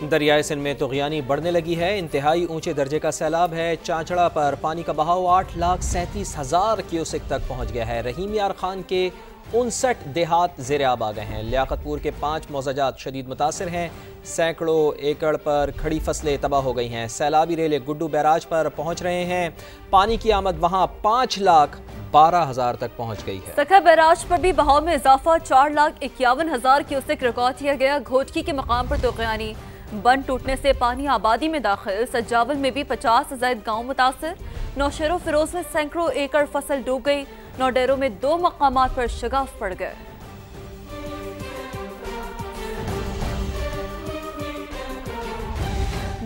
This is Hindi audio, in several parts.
दरियाए सिंध में तुग़यानी बढ़ने लगी है। इंतहाई ऊंचे दर्जे का सैलाब है। चांचड़ा पर पानी का बहाव 8,37,000 क्यूसेक तक पहुंच गया है। रहीम यार खान के 59 देहात ज़ेर-ए-आब आ गए हैं। लियाकतपुर के 5 मौज़ाजात शदीद मुतासिर हैं। सैकड़ों एकड़ पर खड़ी फसलें तबाह हो गई हैं। सैलाबी रेले गुड्डू बैराज पर पहुंच रहे हैं। पानी की आमद वहां 5,12,000 तक पहुंच गई है। सखा बैराज पर भी बहाव में इजाफा 4,51,000 क्यूसेक रिकॉर्ड किया गया। घोटकी के मकाम पर तुग़यानी बंद टूटने से पानी आबादी में दाखिल। सज्जावल में भी 50 से ज़ायद गाँव मुतासिर। नौशेरो फिरोज में सैकड़ों एकड़ फसल डूब गई। नौडेरों में 2 मकामात पर शगाफ पड़ गए।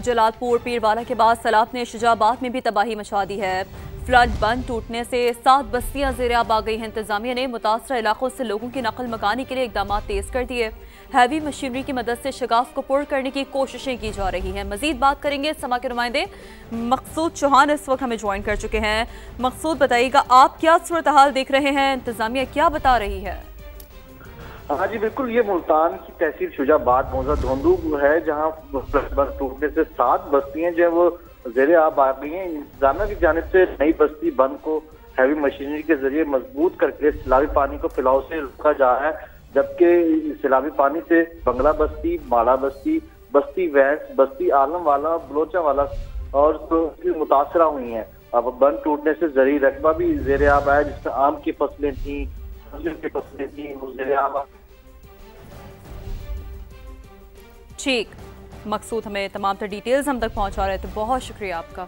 जलालपुर पीरवाला के बाद सैलाब ने शुजाबाद में भी तबाही मचा दी है। फ्लड बंद टूटने से 7 बस्तियां ज़ेर-ए-आब आ गई हैं। इंतजामिया ने मुतासरा इलाकों से लोगों की नकल मकानी के लिए इकदाम तेज कर दिए। हैवी मशीनरी की मदद से शगाफ को पुर करने की कोशिशें की जा रही हैं। मजीद बात करेंगे। समा के नुमाइंदे मकसूद चौहान इस वक्त हमें ज्वाइन कर चुके हैं। मकसूद, बताइएगा आप क्या सूरत हाल देख रहे हैं, इंतजामिया क्या बता रही है? हाँ जी बिल्कुल, ये मुल्तान की तहसील शुजाबाद मौजा धोंदू है, जहाँ बस टूटने से 7 बस्तियां जो है वो ज़ेर-ए-आब आ गई हैं। इंतजामिया की जानिब से नई बस्ती बंद को हैवी मशीनरी के जरिए मजबूत करके सैलाबी पानी को फैलाव से रोका जा रहा है, जबकि सैलाबी पानी से बंगला बस्ती, माड़ा बस्ती, बस्ती वैस, बस्ती आलम वाला, बलोचा वाला और मुतासरा हुई हैं। अब बंद टूटने से ज़री रकबा भी ज़ेर-ए-आब आया, जिसमें आम की फसलें थी, की फसलें थी, वो ज़ेर-ए-आब। ठीक, मकसूद हमें तमाम तर डिटेल्स हम तक पहुंचा रहे थे, बहुत शुक्रिया आपका।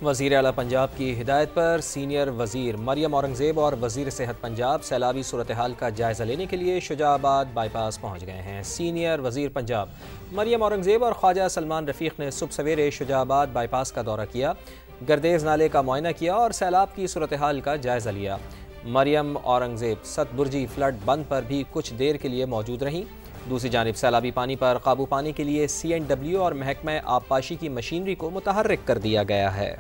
वज़ीर आला पंजाब की हिदायत पर सीनियर वज़ीर मरियम औरंगज़ेब और वज़ीर सेहत पंजाब सैलाबी सूरत हाल का जायज़ा लेने के लिए शुजाबाद बाईपास पहुँच गए हैं। सीनियर वज़ीर पंजाब मरियम औरंगज़ेब और ख्वाजा सलमान रफ़ीक ने सुबह सवेरे शुजाबाद बाईपास का दौरा किया, गर्देज़ नाले का मुआयना किया और सैलाब की सूरत हाल का जायज़ा लिया। मरियम औरंगज़ेब सतबुर्जी फ्लड बंद पर भी कुछ देर के लिए मौजूद रहीं। दूसरी जानिब सैलाबी पानी पर काबू पाने के लिए CNW और महकमा आबपाशी की मशीनरी को मुतहर्रिक कर दिया गया है।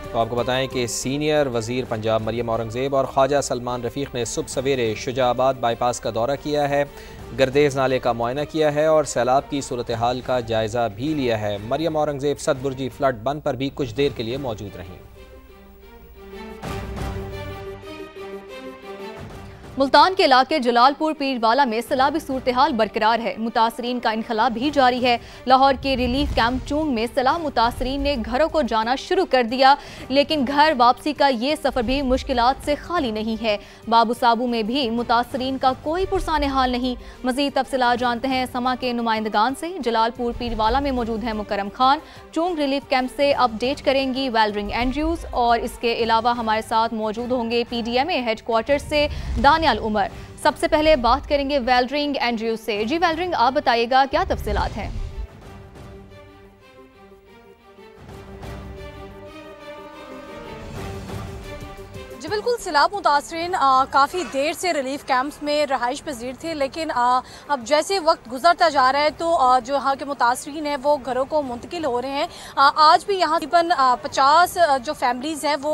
तो आपको बताएं कि सीनियर वज़ीर पंजाब मरियम औरंगज़ेब और ख्वाजा सलमान रफ़ीक ने सुबह सवेरे शुजाबाद बाईपास का दौरा किया है, गर्देज़ नाले का मुआयना किया है और सैलाब की सूरत हाल का जायज़ा भी लिया है। मरियम औरंगज़ेब सतबुर्जी फ्लड बंद पर भी कुछ देर के लिए मौजूद रहीं। मुल्तान के इलाके जलालपुर पीरवाला में सैलाबी सूरत हाल बरकरार है। मुतासरीन का इनखला भी जारी है। लाहौर के रिलीफ कैंप चूंग में सैलाब मुतासरीन ने घरों को जाना शुरू कर दिया, लेकिन घर वापसी का ये सफ़र भी मुश्किलात से खाली नहीं है। बाबू साबू में भी मुतासरीन का कोई पुरसाने हाल नहीं। मज़ीद तफसीलात जानते हैं समा के नुमाइंदगान से। जलालपुर पीरवाला में मौजूद हैं मुकरम खान, चूंग रिलीफ कैंप से अपडेट करेंगी वेलरिंग एंड्रयूज़, और इसके अलावा हमारे साथ मौजूद होंगे PDMA हेडक्वार्टर से उमर। सबसे पहले बात करेंगे वेलरिंग एंड्रयूज से। जी वेलरिंग, आप बताइएगा क्या तफसीलात हैं? जी बिल्कुल, सैलाब मुतासरीन काफ़ी देर से रिलीफ कैंप्स में रहाइश पजीर थे, लेकिन अब जैसे वक्त गुजरता जा रहा है तो जो यहाँ के मुतासरीन हैं वो घरों को मुंतकिल हो रहे हैं। आज भी यहाँ तकरीबन 50 जो फैमिलीज़ हैं वो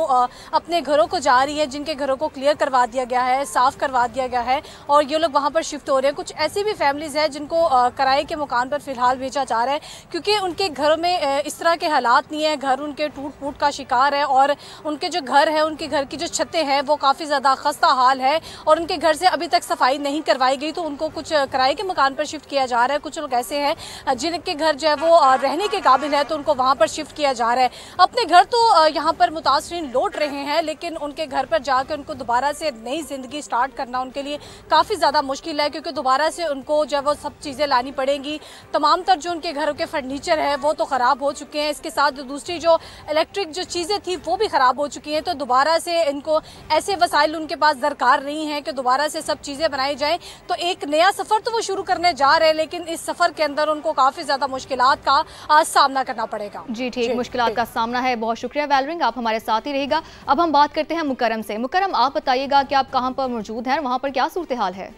अपने घरों को जा रही है, जिनके घरों को क्लियर करवा दिया गया है, साफ़ करवा दिया गया है और ये लोग वहाँ पर शिफ्ट हो रहे हैं। कुछ ऐसी भी फैमिलीज़ हैं जिनको किराए के मकान पर फ़िलहाल भेजा जा रहा है, क्योंकि उनके घरों में इस तरह के हालात नहीं है, घर उनके टूट फूट का शिकार है और उनके जो घर है, उनके घर की जो छतें हैं वो काफ़ी ज़्यादा खस्ता हाल है और उनके घर से अभी तक सफाई नहीं करवाई गई, तो उनको कुछ किराए के मकान पर शिफ्ट किया जा रहा है। कुछ लोग ऐसे हैं जिनके घर जो है वो रहने के काबिल है, तो उनको वहाँ पर शिफ्ट किया जा रहा है। अपने घर तो यहाँ पर मुतासरीन लौट रहे हैं, लेकिन उनके घर पर जाकर उनको दोबारा से नई ज़िंदगी स्टार्ट करना उनके लिए काफ़ी ज़्यादा मुश्किल है, क्योंकि दोबारा से उनको जो है वो सब चीज़ें लानी पड़ेंगी। तमाम तर जो उनके घरों के फर्नीचर है वो तो ख़राब हो चुके हैं, इसके साथ दूसरी जो इलेक्ट्रिक जो चीज़ें थी वो भी ख़राब हो चुकी हैं, तो दोबारा से इनको ऐसे वसाइल उनके पास दरकार नहीं है कि दोबारा से सब चीज़ें बनाई जाएं। तो एक नया सफ़र तो वो शुरू करने जा रहे हैं, लेकिन इस सफ़र के अंदर उनको काफ़ी ज़्यादा मुश्किलात का सामना करना पड़ेगा। जी ठीक, मुश्किलात का सामना है। बहुत शुक्रिया वेलरिंग, आप हमारे साथ ही रहेगा। अब हम बात करते हैं मुकरम से। मुकरम, आप बताइएगा कि आप कहाँ पर मौजूद हैं, वहाँ पर क्या सूरत हाल है?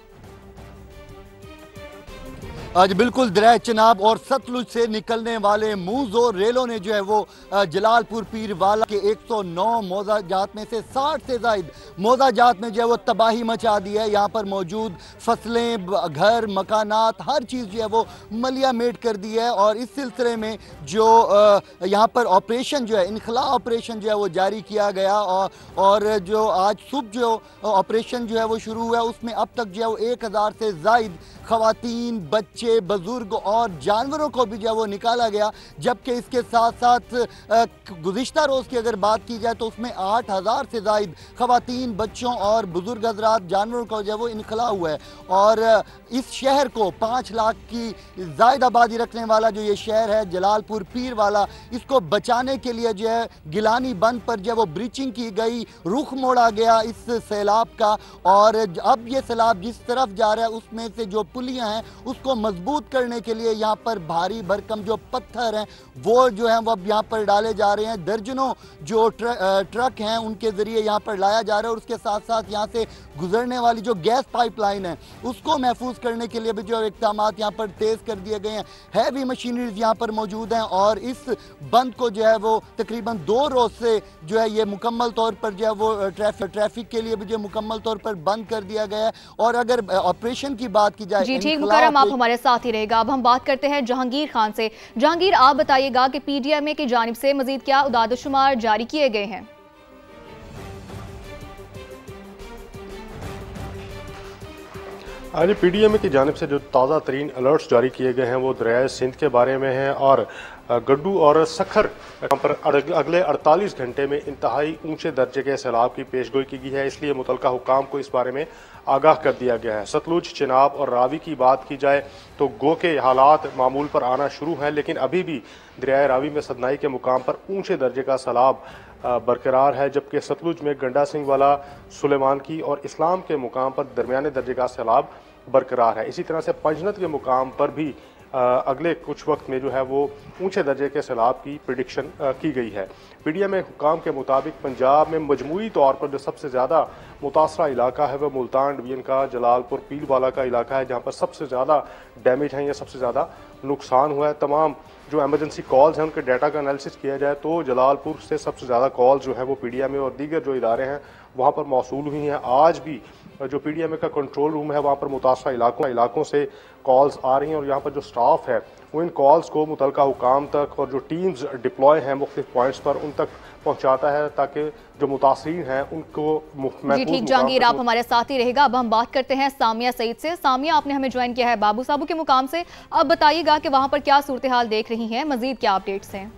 आज बिल्कुल दरिया चिनाब और सतलुज से निकलने वाले मूजो रेलों ने जो है वो जलालपुर पीरवाला के 109 मौजाजात में से 60 से ज़ायद मौजाजात में जो है वो तबाही मचा दी है। यहाँ पर मौजूद फसलें, घर, मकानात, हर चीज़ जो है वो मलिया मेट कर दी है। और इस सिलसिले में जो यहाँ पर ऑपरेशन जो है, इनखला ऑपरेशन जो है वो जारी किया गया और जो आज सुबह जो ऑपरेशन जो है वो शुरू हुआ, उसमें अब तक जो है वो 1000 से ज़ायद ख़वातीन, बच्चे, बुजुर्ग और जानवरों को भी जो है वो निकाला गया। जबकि इसके साथ साथ गुज़िश्ता रोज़ की अगर बात की जाए तो उसमें 8000 से ज़ायद ख़वातीन, बच्चों और बुजुर्ग हज़रात, जानवरों को जो है वो इनखला हुआ है। और इस शहर को 5 लाख की ज़ायद आबादी रखने वाला जो ये शहर है जलालपुर पीरवाला, इसको बचाने के लिए जो है गिलानी बंद पर जो है वो ब्रीचिंग की गई, रुख मोड़ा गया इस सैलाब का। और अब ये सैलाब जिस तरफ जा रहा है उसमें से जो पुलियां हैं उसको मजबूत करने के लिए यहाँ पर भारी भरकम जो पत्थर हैं वो जो हैं वो अब यहाँ पर डाले जा रहे हैं। दर्जनों जो ट्रक हैं उनके ज़रिए यहाँ पर लाया जा रहा है। और उसके साथ साथ यहाँ से गुजरने वाली जो गैस पाइपलाइन है उसको महफूज करने के लिए भी जो इक़दाम यहाँ पर तेज़ कर दिए गए हैं। हैवी मशीनरीज यहाँ पर मौजूद हैं और इस बंद को जो है वो तकरीबन 2 रोज़ से जो है ये मुकम्मल तौर पर जो है वो ट्रैफिक के लिए भी जो मुकम्मल तौर पर बंद कर दिया गया है। और अगर ऑपरेशन की बात की जाए, जी ठीक मुकर्रम, आप हमारे साथ ही रहेगा। अब हम बात करते हैं जहांगीर खान से। जहांगीर, आप बताइएगा कि पीडीएमए की जानिब से मजीद क्या उदादशुमार जारी किए गए हैं? आज पीडीएमए की जानिब से जो ताज़ा तरीन अलर्ट्स जारी किए गए हैं वो दरिया सिंध के बारे में हैं और गड्डू और सखर पर अगले 48 घंटे में इंतहाई ऊंचे दर्जे के सैलाब की पेशगोई की गई है। इसलिए मुतलका हुकाम को इस बारे में आगाह कर दिया गया है। सतलुज, चिनाब और रावी की बात की जाए तो गो के हालात मामूल पर आना शुरू हैं, लेकिन अभी भी दरिया रावी में सदनाई के मुकाम पर ऊंचे दर्जे का सैलाब बरकरार है। जबकि सतलुज में गंडा सिंह वाला, सुलेमान की और इस्लाम के मुकाम पर दरमियाने दर्जे का सैलाब बरकरार है। इसी तरह से पंजनत के मुकाम पर भी अगले कुछ वक्त में जो है वो ऊंचे दर्जे के सैलाब की प्रिडिक्शन की गई है। पीडीएमए हुकाम के मुताबिक पंजाब में मजमूई तौर पर जो सबसे ज़्यादा मुतासरा इलाका है वह मुल्तान डिवीजन का जलालपुर पीरवाला का इलाका है, जहाँ पर सबसे ज़्यादा डैमेज है या सबसे ज़्यादा नुकसान हुआ है। तमाम जो एमरजेंसी कॉल्स हैं उनके डाटा का एनालिसिस किया जाए तो जलालपुर से सबसे ज़्यादा कॉल्स जो है वो पीडीएमए और दीगर जो इदारे हैं वहाँ पर मौसूल हुई हैं। आज भी जो पीडीएमए का कंट्रोल रूम है वहाँ पर मुतासरा इलाकों से कॉल्स आ रही हैं और यहाँ पर जो स्टाफ है वो इन कॉल्स को मुतलका हुकाम तक और जो टीम्स डिप्लॉय हैं मुख्तलिफ पॉइंट्स पर उन तक पहुँचाता है ताकि जो मुतासरीन हैं उनको जी ठीक जहांगीर, आप हमारे साथ ही रहेगा। अब हम बात करते हैं सामिया सईद से। सामिया, आपने हमें ज्वाइन किया है बाबू साबू के मुकाम से। अब बताइएगा कि वहाँ पर क्या सूरत हाल देख रही हैं, मजीद क्या अपडेट्स हैं?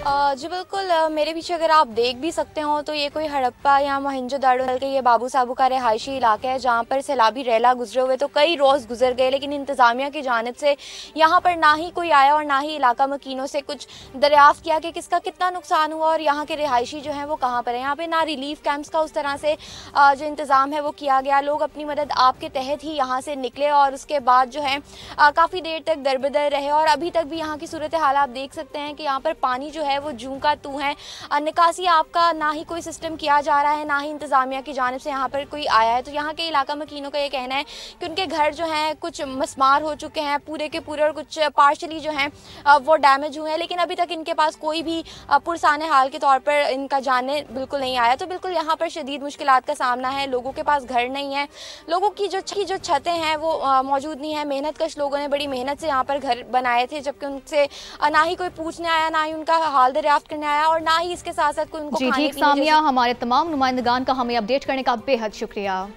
जी बिल्कुल, मेरे पीछे अगर आप देख भी सकते हो तो ये कोई हड़प्पा या मोहनजोदाड़ो के ये बाबू साबू का रिहायशी इलाका है जहाँ पर सैलाबी रेला गुजरे हुए तो कई रोज़ गुजर गए, लेकिन इंतज़ामिया की जानिब से यहाँ पर ना ही कोई आया और ना ही इलाका मकीनों से कुछ दरियाफ़्त किया कि किसका कितना नुकसान हुआ और यहाँ के रिहायशी जो हैं वो कहाँ पर है। यहाँ पर ना रिलीफ कैंप्स का उस तरह से जो इंतज़ाम है वो किया गया। लोग अपनी मदद आपके तहत ही यहाँ से निकले और उसके बाद जो है काफ़ी देर तक दरबदर रहे और अभी तक भी यहाँ की सूरत हाल आप देख सकते हैं कि यहाँ पर पानी जो है वो जूं का तू है। निकासी आपका ना ही कोई सिस्टम किया जा रहा है, ना ही इंतज़ामिया की जानिब से यहाँ पर कोई आया है। तो यहाँ के इलाका मकीनों का ये कहना है कि उनके घर जो हैं कुछ मस्मार हो चुके हैं पूरे के पूरे और कुछ पार्शली जो हैं वो डैमेज हुए हैं, लेकिन अभी तक इनके पास कोई भी पुरसाने हाल के तौर पर इनका जाने बिल्कुल नहीं आया। तो बिल्कुल यहाँ पर शदीद मुश्किलात का सामना है। लोगों के पास घर नहीं है, लोगों की जो छतें हैं वो मौजूद नहीं है। मेहनत कश लोगों ने बड़ी मेहनत से यहाँ पर घर बनाए थे, जबकि उनसे ना ही कोई पूछने आया, ना ही उनका हाल दरियाफ्त करने आया और ना ही इसके साथ साथ कोई उनको जी ठीक सामिया, हमारे तमाम नुमाइंदगान का हमें अपडेट करने का बेहद शुक्रिया।